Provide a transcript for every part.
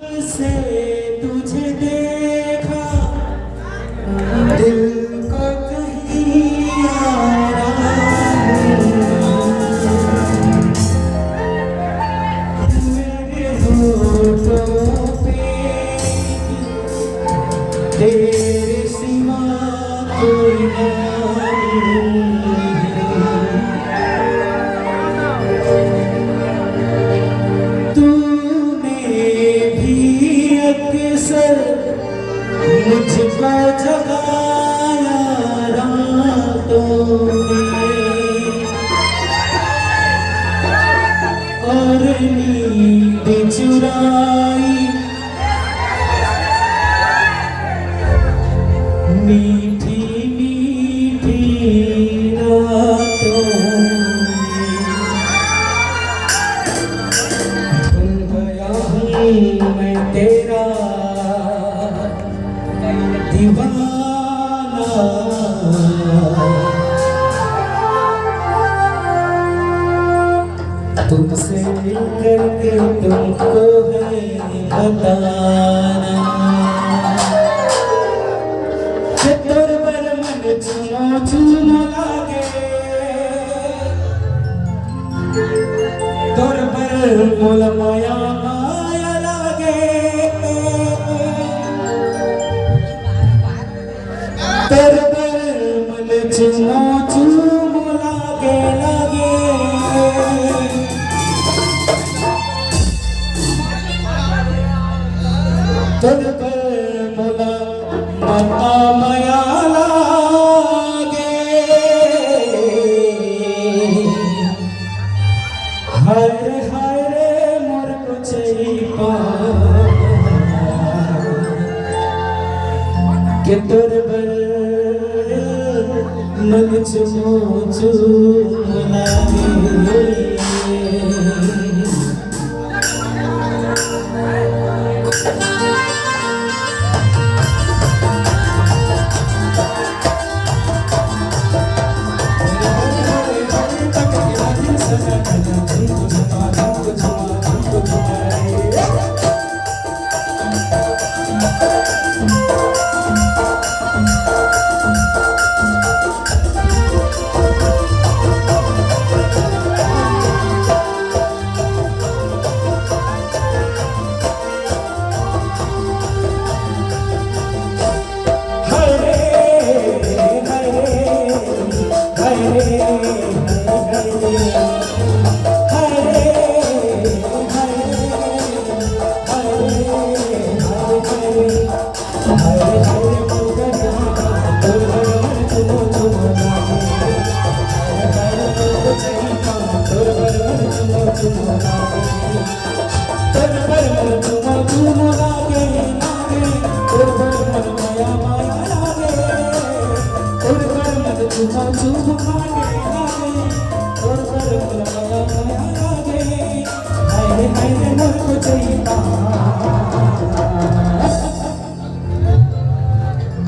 से तुझे देखा दिल को कहीं मेरे होठों पे तेरे सिवा कोई नहीं। मुझको जगाया रातों में और नींद चुराई मीठी मीठी रातों में भूल गया हूँ मैं तेरा दीवाना तुमसे मिलकर के तुमको है बताना कि तोर पर मन चुनो चुनो लागे तोर पर मोल माया माया लागे तोर पर मन चुनो चुनो लागे लागे तोर पर मोला मामा माया लागे हरे हरे मोर कुछ पा के तोर पर मन चुनो चुनो लागे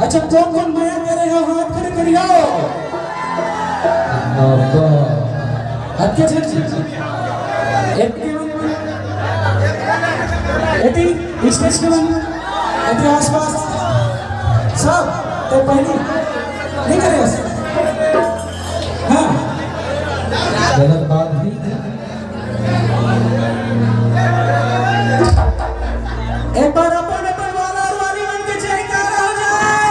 अच्छा कौन कौन माया कर रहे हो हाथ खड़े करियो हाथ के छे एक स्टेज के बन इधर आसपास सब तो पहले नहीं करे हाँ गलत बात भी एक बार अपन अपन वाला और वाली बन के जयकारा हो जाए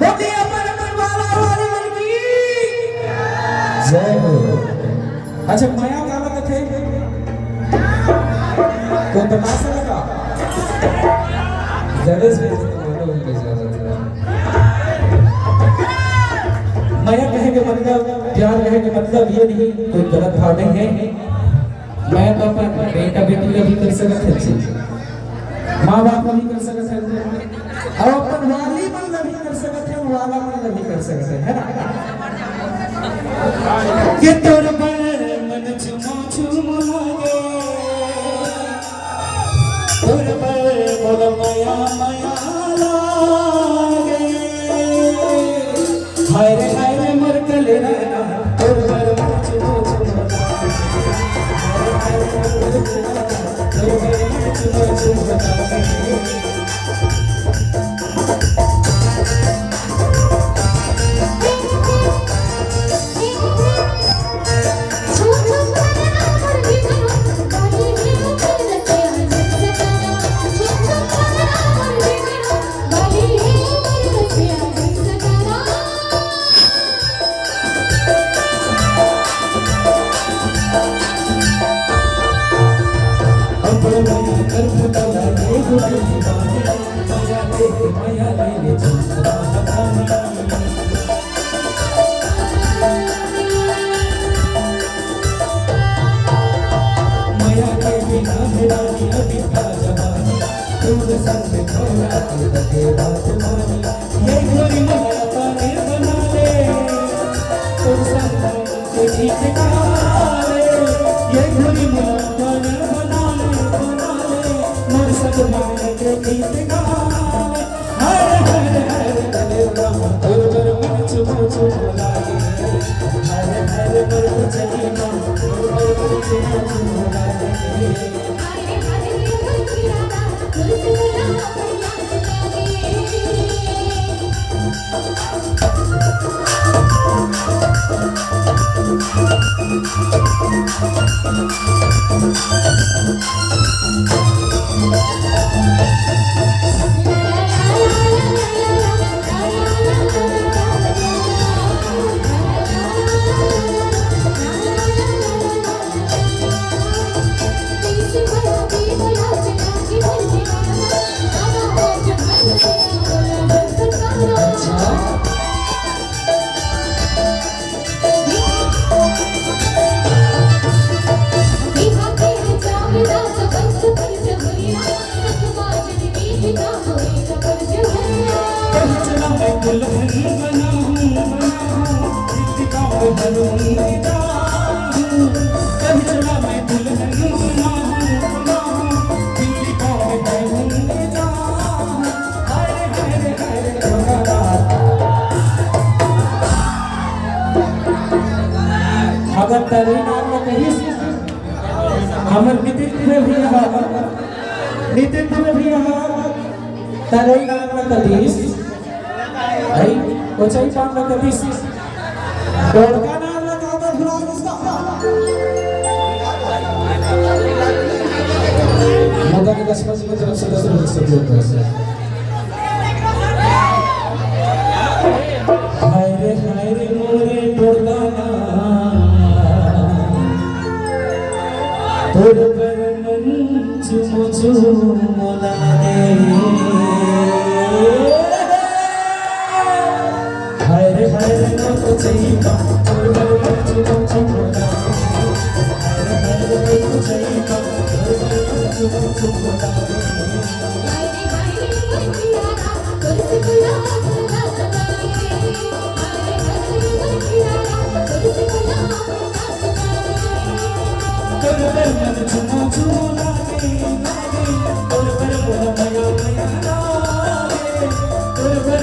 बोलिए अपन अपन वाला और वाली बन की जय हो। अच्छा माया क्या लगत है को बता सकेगा जरूर से मानो उनके ज्यादा माया कहे के मतलब प्यार कहे के मतलब ये नहीं कोई गलत भाव नहीं है। मैं तो अपन बेटा बेटी का भी कर सकत है माँ बाप का भी कर सकत है और अपन वाली मन भी कर सकत है वाला मन भी कर सकत है ना ये तोर पर मन चुमो चुमो लागे तोर पर मोल माया माया लागे हाय हाय मर कले ना तोर पर मन चुमो चुमो लागे बोलाई कर फुटला ये गुड़ी दीवानी माया देख माया ले चंद्रा पानी माया के बिना मेरा अभी था जवानी दूर संग खोला के बात मानी ये गोरी माया पानी बना ले तुम संग के ठीक काले ये गोरी माया पानी बना ले मोर संग माया के ठीक काले हरे हरे हरे हरे राम तोर पर मन चुप चुप लागे हरे हरे मोर चली मां तोर पर मन चुप चुप लागे हरे हरे मोर राधा तुलसी अगर तरी नाम में कहीं हमर नितिन में भी यहाँ तरी नाम में कदीस आई ऊंचाई पान में कदीस डोरका नाम में काका फुलान उसका मगर दस बजे की तरफ से 10 लोग सब लोग ऐसे हाय रे मोरे डोरका तोर पर मन चुमो लागे हरे हरे मत चईका तोर पर मन चुमो लागे हरे हरे मत चईका तोर पर मन चुमो लागे हरे हरे मोर राधा तुलसी तोर पर मन चुमो लागे तोर पर मन माया माया लागे तोर पर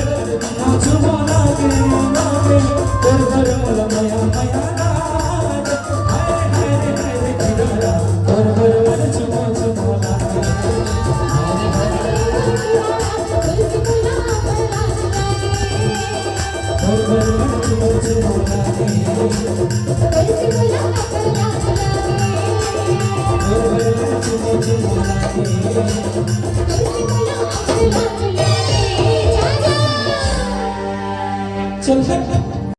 मन चुमो लागे तोर पर मन माया माया लागे हरे हरे हरे किरा तोर पर मन चुमो लागे हरे हरे तोर पर मन चुमो लागे चल